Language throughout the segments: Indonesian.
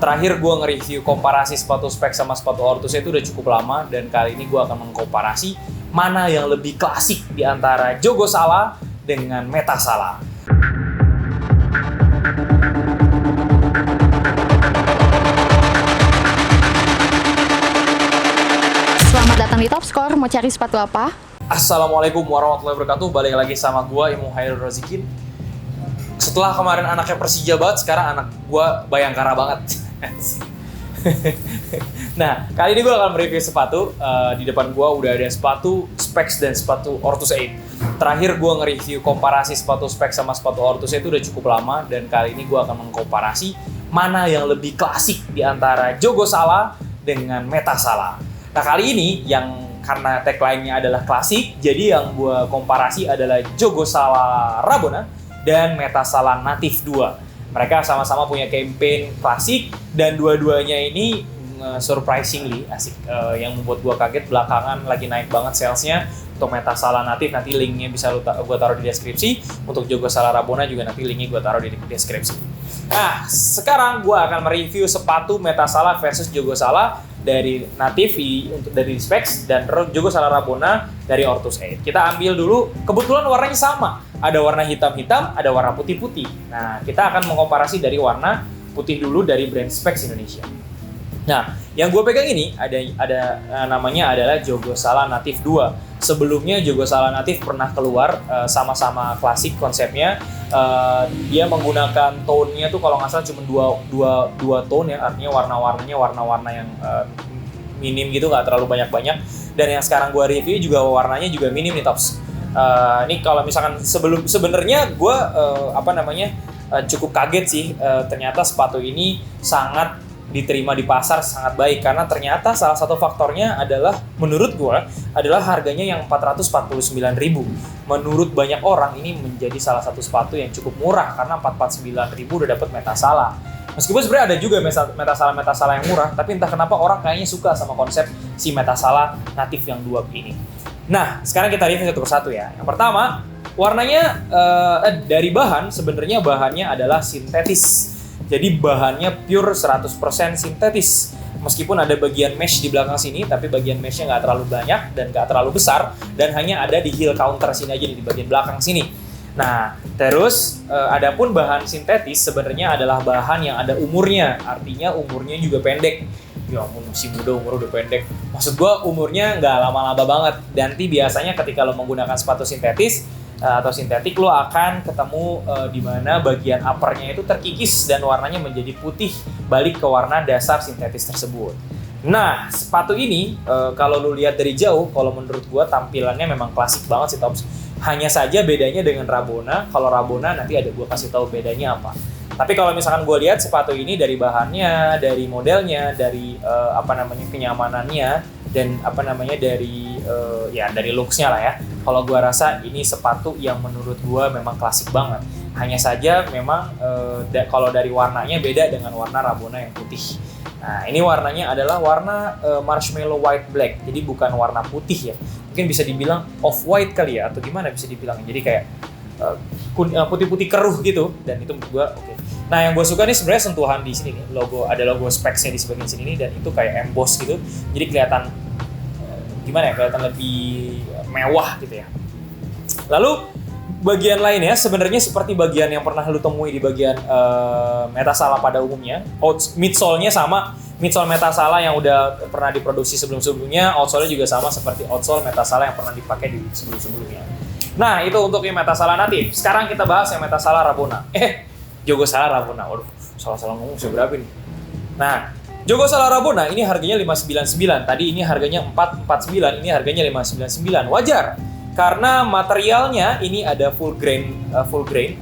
Terakhir gue nge-review komparasi sepatu spek sama sepatu Ortus itu udah cukup lama, dan kali ini gue akan mengkomparasi mana yang lebih klasik di antara Jogo Sala dengan Meta Sala. Selamat datang di Top Score, mau cari sepatu apa? Assalamualaikum warahmatullahi wabarakatuh, balik lagi sama gue, Imam Hairul Rozikin. Setelah kemarin anaknya Persija banget, sekarang anak gue Bayangkara banget. Nah, kali ini gue akan mereview sepatu. Di depan gue udah ada sepatu Specs dan sepatu Ortus 8. Terakhir gue nge-review komparasi sepatu Specs sama sepatu Ortus itu udah cukup lama, dan kali ini gue akan mengkomparasi mana yang lebih klasik di antara Jogo Sala dengan Meta Sala. Nah, kali ini yang karena tagline-nya adalah klasik, jadi yang gue komparasi adalah Jogo Sala Rabona dan Meta Sala Native 2. Mereka sama-sama punya campaign klasik, dan dua-duanya ini surprisingly asik. Yang membuat gue kaget, belakangan lagi naik banget salesnya. Untuk Meta Sala Native nanti linknya bisa gue taruh di deskripsi. Untuk Jogo Sala Rabona juga nanti linknya gue taruh di deskripsi. Nah, sekarang gue akan mereview sepatu Meta Sala versus Jogo Sala dari Native untuk dari Specs, dan Jogo Sala Rabona dari Ortus 8. Kita ambil dulu, kebetulan warnanya sama. Ada warna hitam-hitam, ada warna putih-putih. Nah, kita akan mengkomparasi dari warna putih dulu dari brand Specs Indonesia. Nah, yang gue pegang ini ada namanya adalah Jogo Sala Native 2. Sebelumnya Jogo Sala Native pernah keluar sama-sama klasik konsepnya. Dia menggunakan tone-nya tuh kalau nggak salah cuma dua tone ya, artinya warna-warnanya warna-warna yang minim gitu, nggak terlalu banyak-banyak. Dan yang sekarang gue review juga warnanya juga minim nih, Tops. Ini kalau misalkan sebenarnya gue cukup kaget sih, ternyata sepatu ini sangat diterima di pasar sangat baik, karena ternyata salah satu faktornya adalah menurut gue adalah harganya yang 449.000. Menurut banyak orang ini menjadi salah satu sepatu yang cukup murah, karena 449.000 udah dapat Meta Sala. Meskipun sebenarnya ada juga Meta Sala yang murah, tapi entah kenapa orang kayaknya suka sama konsep si Meta Sala Native yang 2 ini. Nah, sekarang kita review satu persatu ya. Yang pertama, warnanya dari bahan, sebenarnya bahannya adalah sintetis. Jadi bahannya pure 100% sintetis. Meskipun ada bagian mesh di belakang sini, tapi bagian meshnya nggak terlalu banyak dan nggak terlalu besar, dan hanya ada di heel counter sini aja, di bagian belakang sini. Nah, terus adapun bahan sintetis sebenarnya adalah bahan yang ada umurnya, artinya umurnya juga pendek. Ya ampun, masih muda umur udah pendek. Maksud gua umurnya nggak lama-lama banget. Dan nanti biasanya ketika lo menggunakan sepatu sintetis atau sintetik, lo akan ketemu di mana bagian uppernya itu terkikis dan warnanya menjadi putih balik ke warna dasar sintetis tersebut. Nah, sepatu ini kalau lo lihat dari jauh, kalau menurut gua tampilannya memang klasik banget sih, Tops. Hanya saja bedanya dengan Rabona. Kalau Rabona nanti ada gua kasih tahu bedanya apa. Tapi kalau misalkan gue lihat sepatu ini dari bahannya, dari modelnya, dari kenyamanannya, dan dari looks-nya lah ya. Kalau gue rasa ini sepatu yang menurut gue memang klasik banget. Hanya saja memang kalau dari warnanya beda dengan warna Rabona yang putih. Nah, ini warnanya adalah warna marshmallow white black. Jadi bukan warna putih ya. Mungkin bisa dibilang off white kali ya, atau gimana bisa dibilang. Jadi kayak putih-putih keruh gitu, dan itu menurut gue oke. Nah, yang gue suka nih sebenarnya sentuhan di sini nih, logo Specs-nya di sebagian sini nih, dan itu kayak emboss gitu, jadi kelihatan kelihatan lebih mewah gitu ya. Lalu bagian lainnya sebenarnya seperti bagian yang pernah lu temui di bagian Meta Sala pada umumnya. Midsole-nya sama, midsole Meta Sala yang udah pernah diproduksi sebelum-sebelumnya, outsole-nya juga sama seperti outsole Meta Sala yang pernah dipakai di sebelum-sebelumnya. Nah, itu untuk yang Meta Sala Native. Sekarang kita bahas yang Meta Sala Rabona. Jogo Sala Rabona. Waduh, salah ngomong berapa ini. Nah, Jogo Sala Rabona ini harganya 599. Tadi ini harganya 449, ini harganya 599. Wajar. Karena materialnya ini ada full grain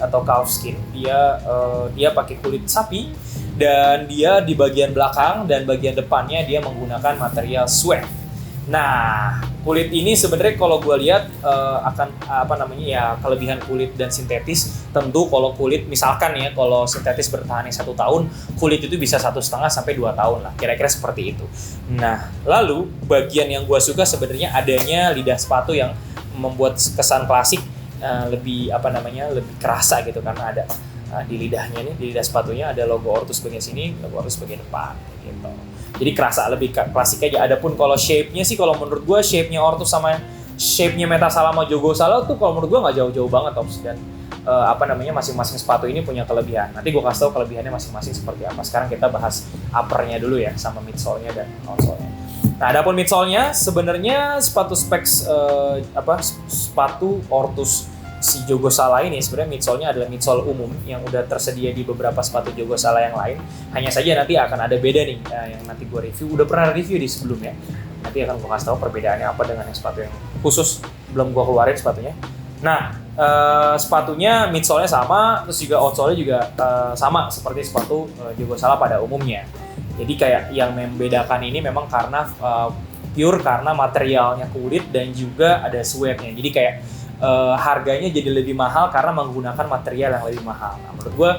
atau calf skin. Dia pakai kulit sapi, dan dia di bagian belakang dan bagian depannya dia menggunakan material suede. Nah, kulit ini sebenarnya kalau gue lihat kelebihan kulit dan sintetis. Tentu kalau kulit misalkan ya, kalau sintetis bertahan 1 tahun, kulit itu bisa 1,5 sampai 2 tahun lah, kira-kira seperti itu. Nah, lalu bagian yang gue suka sebenarnya adanya lidah sepatu yang membuat kesan klasik lebih kerasa gitu, karena ada di lidahnya nih, di lidah sepatunya ada logo Ortus bagian sini, logo Ortus bagian depan gitu. Jadi kerasa lebih klasik aja. Adapun kalau shape-nya sih, kalau menurut gue shape-nya Ortus sama shape-nya Metasala sama Jogo Sala tuh kalau menurut gue nggak jauh-jauh banget, Tops. Dan masing-masing sepatu ini punya kelebihan. Nanti gue kasih tau kelebihannya masing-masing seperti apa. Sekarang kita bahas upper-nya dulu ya, sama midsole-nya dan outsole-nya. Nah, adapun midsole-nya sebenarnya sepatu specs sepatu Ortus si Jogo Sala ini sebenarnya midsole-nya adalah midsole umum yang udah tersedia di beberapa sepatu Jogo Sala yang lain. Hanya saja nanti akan ada beda nih yang nanti gue review. Udah pernah review di sebelumnya. Nanti akan gue kasih tahu perbedaannya apa dengan yang sepatu yang khusus belum gue keluarin sepatunya. Nah, sepatunya midsole-nya sama, terus juga outsole-nya juga sama seperti sepatu Jogo Sala pada umumnya. Jadi kayak yang membedakan ini memang karena pure karena materialnya kulit dan juga ada suede-nya. Jadi kayak harganya jadi lebih mahal karena menggunakan material yang lebih mahal. Nah, menurut gue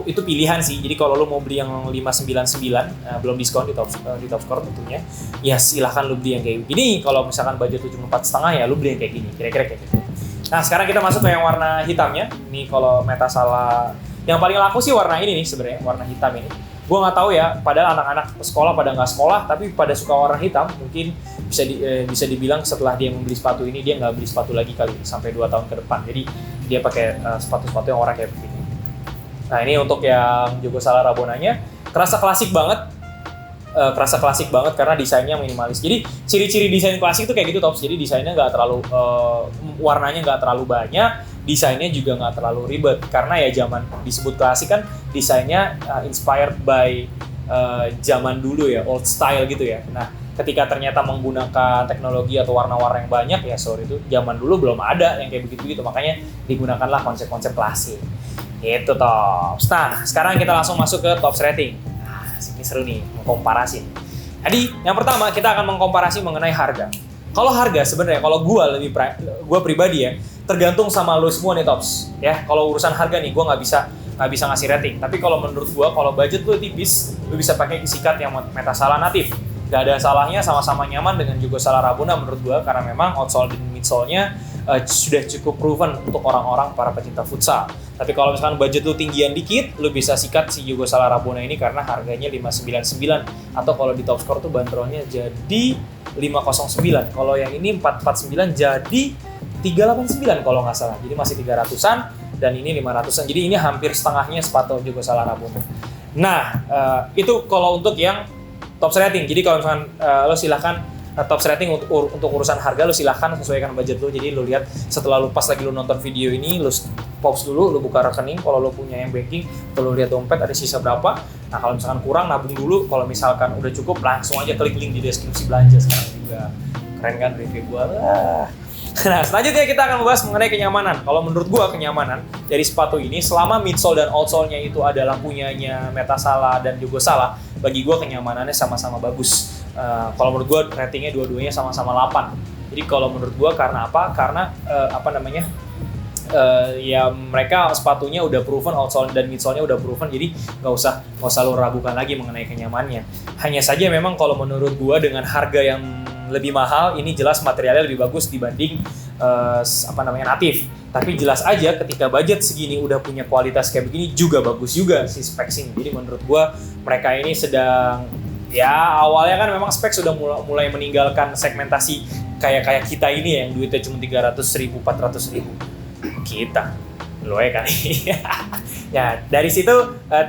itu pilihan sih. Jadi kalau lo mau beli yang 599 belum diskon di top score tentunya, ya silahkan lo beli yang kayak gini. Kalau misalkan budget 74,5 ya lo beli yang kayak gini, kira-kira kayak gitu. Nah, sekarang kita masuk ke yang warna hitamnya. Ini kalau Metasala yang paling laku sih warna ini nih sebenarnya, warna hitam ini. Gue nggak tahu ya, padahal anak-anak sekolah pada nggak sekolah, tapi pada suka warna hitam. Mungkin bisa dibilang setelah dia membeli sepatu ini, dia nggak beli sepatu lagi kali sampai 2 tahun ke depan. Jadi dia pakai sepatu-sepatu yang warna kayak begini. Nah, ini untuk yang Jogo Sala Rabonanya, kerasa klasik banget karena desainnya minimalis. Jadi ciri-ciri desain klasik itu kayak gitu, Tops. Jadi desainnya nggak terlalu warnanya nggak terlalu banyak, desainnya juga nggak terlalu ribet karena ya zaman disebut klasik kan desainnya inspired by zaman dulu ya, old style gitu ya. Nah, ketika ternyata menggunakan teknologi atau warna-warna yang banyak ya, itu zaman dulu belum ada yang kayak begitu-begitu, makanya digunakanlah konsep-konsep klasik. Itu Tops. Nah, sekarang kita langsung masuk ke Tops rating. Ini seru nih, mengkomparasi. Jadi, yang pertama kita akan mengkomparasi mengenai harga. Kalau harga sebenarnya, kalau gue pribadi ya, tergantung sama lo semua nih, Tops. Ya, kalau urusan harga nih, gue nggak bisa ngasih rating. Tapi kalau menurut gue, kalau budget lo tipis, lo bisa pakai Isikat yang Metasala natif. Gak ada salahnya, sama-sama nyaman dengan Jogo Sala Rabona menurut gue, karena memang outsole dan midsole-nya sudah cukup proven untuk orang-orang para pecinta futsal. Tapi kalau misalkan budget lu tinggian dikit, lu bisa sikat si Jogo Sala Rabona ini karena harganya 599, atau kalau di top score tuh bandrolnya jadi 509. Kalau yang ini 449 jadi 389 kalau nggak salah. Jadi masih 300-an dan ini 500-an. Jadi ini hampir setengahnya sepatu Jogo Sala Rabona. Nah, itu kalau untuk yang top rating. Jadi kalau misalkan lo silahkan top rating untuk urusan harga lo silahkan sesuaikan budget lo. Jadi lo lihat setelah lo pas lagi lo nonton video ini, lo pause dulu, lo buka rekening. Kalau lo punya yang banking, lo lihat dompet ada sisa berapa. Nah, kalau misalkan kurang, nabung dulu. Kalau misalkan udah cukup, langsung aja klik link di deskripsi belanja sekarang juga. Keren kan review gua? Nah, selanjutnya kita akan membahas mengenai kenyamanan. Kalau menurut gua kenyamanan dari sepatu ini, selama midsole dan outsole-nya itu adalah punyanya Metasala dan Jogo Sala, bagi gua kenyamanannya sama-sama bagus. Kalau menurut gua ratingnya dua-duanya sama-sama 8. Jadi kalau menurut gua karena apa? Karena ya mereka sepatunya udah proven, outsole dan midsole-nya udah proven, jadi nggak usah lo ragukan lagi mengenai kenyamanannya. Hanya saja memang kalau menurut gua dengan harga yang lebih mahal, ini jelas materialnya lebih bagus dibanding natif. Tapi jelas aja ketika budget segini udah punya kualitas kayak begini juga bagus juga si specs ini. Jadi menurut gua mereka ini sedang, ya awalnya kan memang specs sudah mulai meninggalkan segmentasi kayak kita ini yang duitnya cuma 300.000, 400.000. Kita lo ya kali. Ya dari situ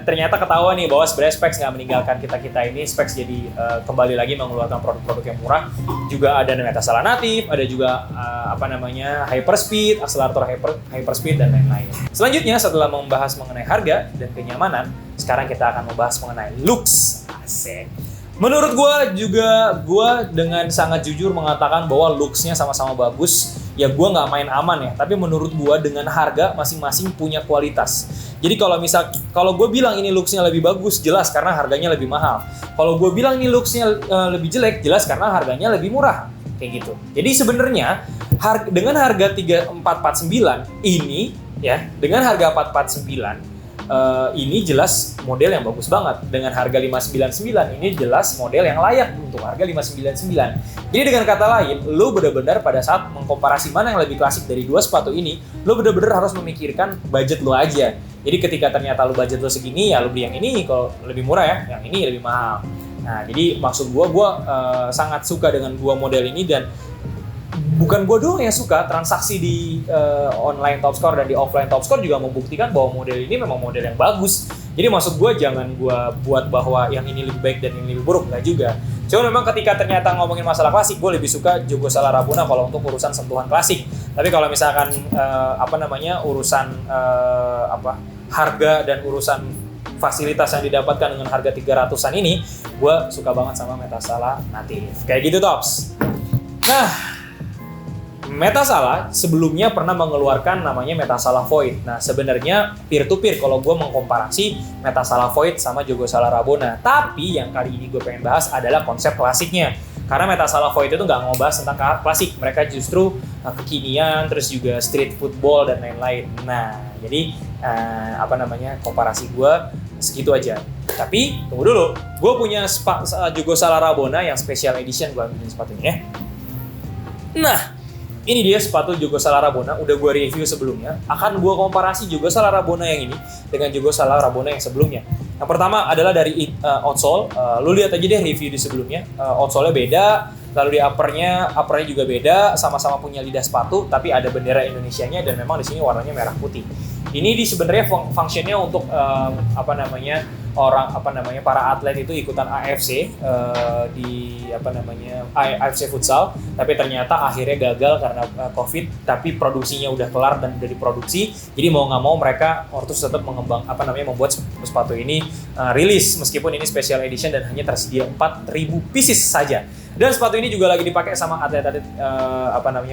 ternyata ketahuan nih bahwa sebenarnya specs nggak meninggalkan kita ini. Specs jadi kembali lagi mengeluarkan produk-produk yang murah. Juga ada Metasala natif, ada juga hyperspeed, akselerator hyperspeed dan lain-lain. Selanjutnya setelah membahas mengenai harga dan kenyamanan, sekarang kita akan membahas mengenai looks. Asik. Menurut gue dengan sangat jujur mengatakan bahwa looks-nya sama-sama bagus. Ya gue nggak main aman ya, tapi menurut gue dengan harga masing-masing punya kualitas. Jadi kalau gue bilang ini looks-nya lebih bagus, jelas karena harganya lebih mahal. Kalau gue bilang ini looks-nya lebih jelek, jelas karena harganya lebih murah. Kayak gitu. Jadi sebenarnya dengan harga 3449 ini ya, dengan harga 449 ini jelas model yang bagus banget. Dengan harga 599 ini jelas model yang layak untuk harga 599. Jadi dengan kata lain, lo benar-benar pada saat mengkomparasi mana yang lebih klasik dari dua sepatu ini, lo benar-benar harus memikirkan budget lo aja. Jadi ketika ternyata lu budget lu segini, ya lu beli yang ini. Kalau lebih murah ya, yang ini lebih mahal. Nah, jadi maksud gue sangat suka dengan dua model ini, dan bukan gue doang yang suka. Transaksi di online Top Score dan di offline Top Score juga membuktikan bahwa model ini memang model yang bagus. Jadi maksud gue jangan gue buat bahwa yang ini lebih baik dan ini lebih buruk, nggak juga. Cuma memang ketika ternyata ngomongin masalah klasik, gue lebih suka Jogo Sala Rabona kalau untuk urusan sentuhan klasik. Tapi kalau misalkan urusan harga dan urusan fasilitas yang didapatkan dengan harga 300-an ini, gue suka banget sama Metasala Native. Kayak gitu, Tops. Nah, Metasala sebelumnya pernah mengeluarkan namanya Metasala Void. Nah, sebenarnya peer-to-peer kalau gue mengkomparasi Metasala Void sama Jogo Sala Rabona. Tapi yang kali ini gue pengen bahas adalah konsep klasiknya. Karena Metasala Void itu nggak ngebahas tentang klasik. Mereka justru kekinian, terus juga street football dan lain-lain. Nah, jadi komparasi gue segitu aja. Tapi tunggu dulu, gue punya Jogo Sala Rabona yang special edition, gue ambilin sepatunya ya. Nah, ini dia sepatu Jogo Sala Rabona, udah gue review sebelumnya. Akan gue komparasi Jogo Sala Rabona yang ini dengan Jogo Sala Rabona yang sebelumnya. Yang pertama adalah dari outsole. Lu lihat aja deh review di sebelumnya. Outsole-nya beda, lalu di uppernya juga beda, sama-sama punya lidah sepatu, tapi ada bendera Indonesianya dan memang di sini warnanya merah putih. Ini sebenarnya fungsinya untuk para atlet itu ikutan AFC AFC futsal, tapi ternyata akhirnya gagal karena COVID, tapi produksinya udah kelar dan udah diproduksi. Jadi mau nggak mau mereka Ortus tetap membuat sepatu ini rilis meskipun ini special edition dan hanya tersedia 4.000 pieces saja. Dan sepatu ini juga lagi dipakai sama atlet-atlet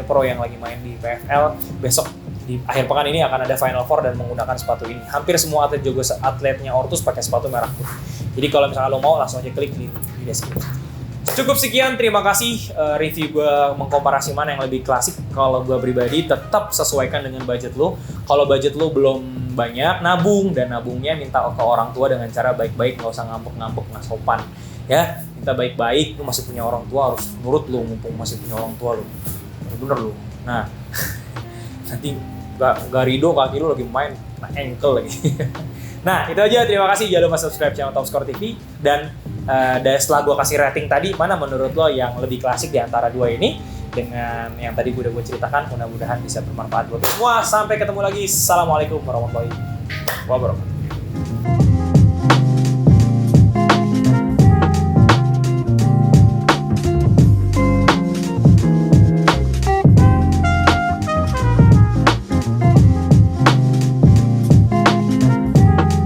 pro yang lagi main di PFL. Besok di akhir pekan ini akan ada Final Four dan menggunakan sepatu ini. Hampir semua atletnya Ortus pakai sepatu merah putih. Jadi kalau misalnya lo mau, langsung aja klik di deskripsi. Cukup sekian, terima kasih review gue mengkomparasi mana yang lebih klasik. Kalau gue pribadi tetap sesuaikan dengan budget lo. Kalau budget lo belum banyak, nabung, dan nabungnya minta ke orang tua dengan cara baik-baik, nggak usah ngambek-ngambek, nggak sopan. Ya, minta baik-baik, lo masih punya orang tua, harus nurut lo, mumpung masih punya orang tua lo. Bener lo. Nah, nanti gak rido kaki lu lagi main ankle lagi. Nah, itu aja. Terima kasih. Jangan lupa subscribe channel Top Score TV. Dan setelah gue kasih rating tadi, mana menurut lo yang lebih klasik di antara dua ini dengan yang tadi gue ceritakan? Mudah-mudahan bisa bermanfaat buat semua. Sampai ketemu lagi. Assalamualaikum warahmatullahi wabarakatuh.